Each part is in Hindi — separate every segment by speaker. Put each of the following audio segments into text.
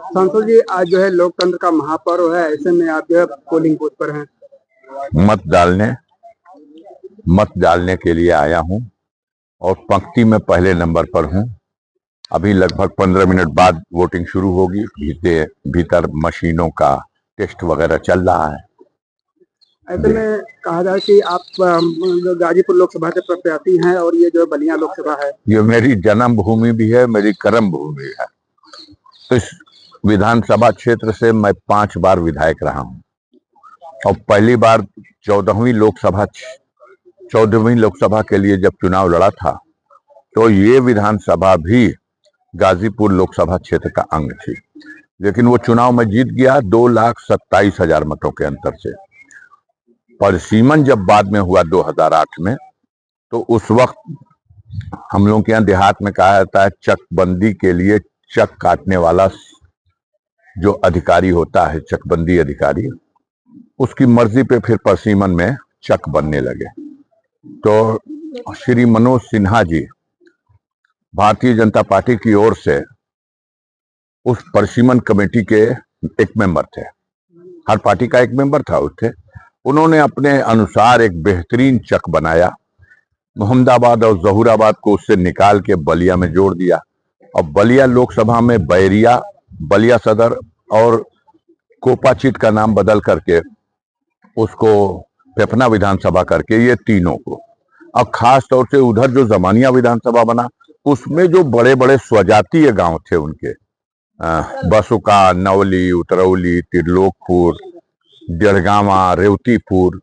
Speaker 1: सांसद जी, आज जो है लोकतंत्र का महापर्व है, ऐसे में आप जो है पोलिंग बूथ पर हैं।
Speaker 2: मत डालने के लिए आया हूं और पंक्ति में पहले नंबर पर हूं। अभी लगभग 15 मिनट बाद वोटिंग शुरू होगी। भीतर मशीनों का टेस्ट वगैरह चल रहा है।
Speaker 1: ऐसे में कहा जाए कि आप गाजीपुर लोकसभा के प्रत्याशी हैं और ये जो है बलिया लोकसभा है।
Speaker 2: ये मेरी जन्म भूमि भी है, मेरी कर्म भूमि भी है। इस विधानसभा क्षेत्र से मैं 5 बार विधायक रहा हूं और पहली बार 14वीं लोकसभा के लिए जब चुनाव लड़ा था तो ये विधानसभा भी गाजीपुर लोकसभा क्षेत्र का अंग थी, लेकिन वो चुनाव में जीत गया 2,27,000 मतों के अंतर से। परिसीमन जब बाद में हुआ 2008 में, तो उस वक्त हम लोग के यहाँ देहात में कहा जाता है चकबंदी के लिए चक काटने वाला जो अधिकारी होता है, चकबंदी अधिकारी, उसकी मर्जी पे फिर परिसीमन में चक बनने लगे। तो श्री मनोज सिन्हा जी भारतीय जनता पार्टी की ओर से उस परिसीमन कमेटी के एक मेंबर थे। हर पार्टी का एक मेंबर था उससे। उन्होंने अपने अनुसार एक बेहतरीन चक बनाया। मोहम्मदाबाद और जहूराबाद को उससे निकाल के बलिया में जोड़ दिया और बलिया लोकसभा में बैरिया, बलिया सदर और कोपाचिट का नाम बदल करके उसको फेफना विधानसभा करके ये तीनों को, और खास तौर से उधर जो जमानिया विधानसभा बना उसमें जो बड़े बड़े स्वजातीय गांव थे उनके, बसुका, नवली, उतरौली, त्रिलोकपुर, डेढ़गामा, रेवतीपुर,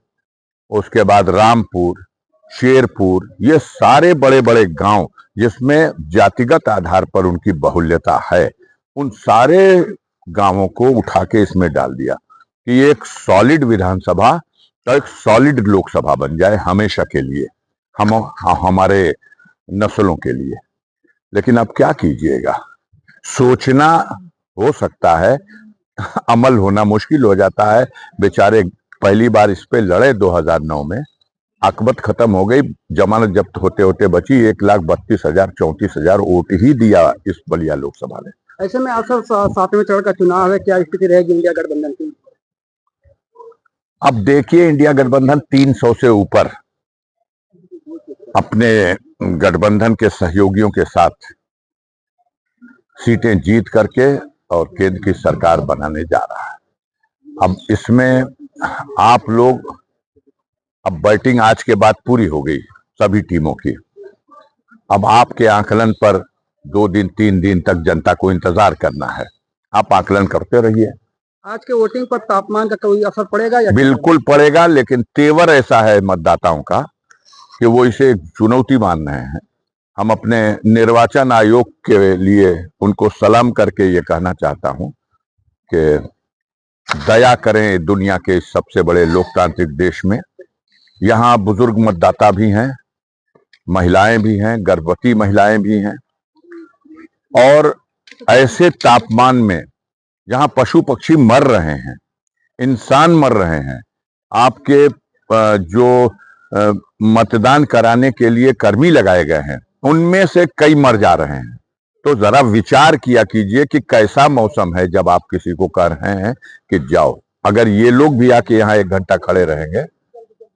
Speaker 2: उसके बाद रामपुर, शेरपुर, ये सारे बड़े बड़े गांव जिसमें जातिगत आधार पर उनकी बहुल्यता है, उन सारे गांवों को उठा के इसमें डाल दिया कि एक सॉलिड विधानसभा और एक सॉलिड लोकसभा बन जाए हमेशा के लिए, हमारे नस्लों के लिए। लेकिन अब क्या कीजिएगा, सोचना हो सकता है, अमल होना मुश्किल हो जाता है। बेचारे पहली बार इस पे लड़े 2009 में, आकबत खत्म हो गई, जमानत जब्त होते होते बची। 1,32,000 वोट ही दिया इस बलिया लोकसभा ने।
Speaker 1: ऐसे में आप सब 7वें चरण का चुनाव है, क्या स्थिति रहेगी इंडिया गठबंधन की?
Speaker 2: अब देखिए, इंडिया गठबंधन 300 से ऊपर अपने गठबंधन के सहयोगियों के साथ सीटें जीत करके और केंद्र की सरकार बनाने जा रहा है। अब इसमें आप लोग, अब बैटिंग आज के बाद पूरी हो गई सभी टीमों की। अब आपके आकलन पर 2 दिन 3 दिन तक जनता को इंतजार करना है। आप आकलन करते रहिए।
Speaker 1: आज के वोटिंग पर तापमान का कोई असर पड़ेगा या?
Speaker 2: बिल्कुल पड़ेगा, लेकिन तेवर ऐसा है मतदाताओं का कि वो इसे एक चुनौती मान रहे हैं। हम अपने निर्वाचन आयोग के लिए उनको सलाम करके ये कहना चाहता हूं कि दया करें दुनिया के सबसे बड़े लोकतांत्रिक देश में। यहाँ बुजुर्ग मतदाता भी हैं, महिलाएं भी हैं, गर्भवती महिलाएं भी हैं, और ऐसे तापमान में जहां पशु पक्षी मर रहे हैं, इंसान मर रहे हैं, आपके जो मतदान कराने के लिए कर्मी लगाए गए हैं उनमें से कई मर जा रहे हैं। तो जरा विचार किया कीजिए कि कैसा मौसम है जब आप किसी को कह रहे हैं कि जाओ। अगर ये लोग भी आके यहाँ 1 घंटा खड़े रहेंगे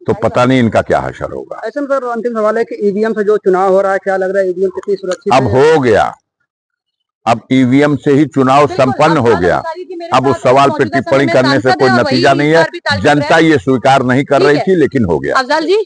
Speaker 2: तो पता नहीं इनका क्या हशर होगा।
Speaker 1: ऐसे में सर अंतिम सवाल है कि ईवीएम से जो चुनाव हो रहा है, क्या लग रहा है ईवीएम कितनी सुरक्षित
Speaker 2: अब
Speaker 1: है?
Speaker 2: हो गया, अब ईवीएम से ही चुनाव संपन्न हो गया। अब उस सवाल पर टिप्पणी करने से कोई नतीजा नहीं है। जनता ये स्वीकार नहीं कर रही थी, लेकिन हो गया।
Speaker 3: अफजल जी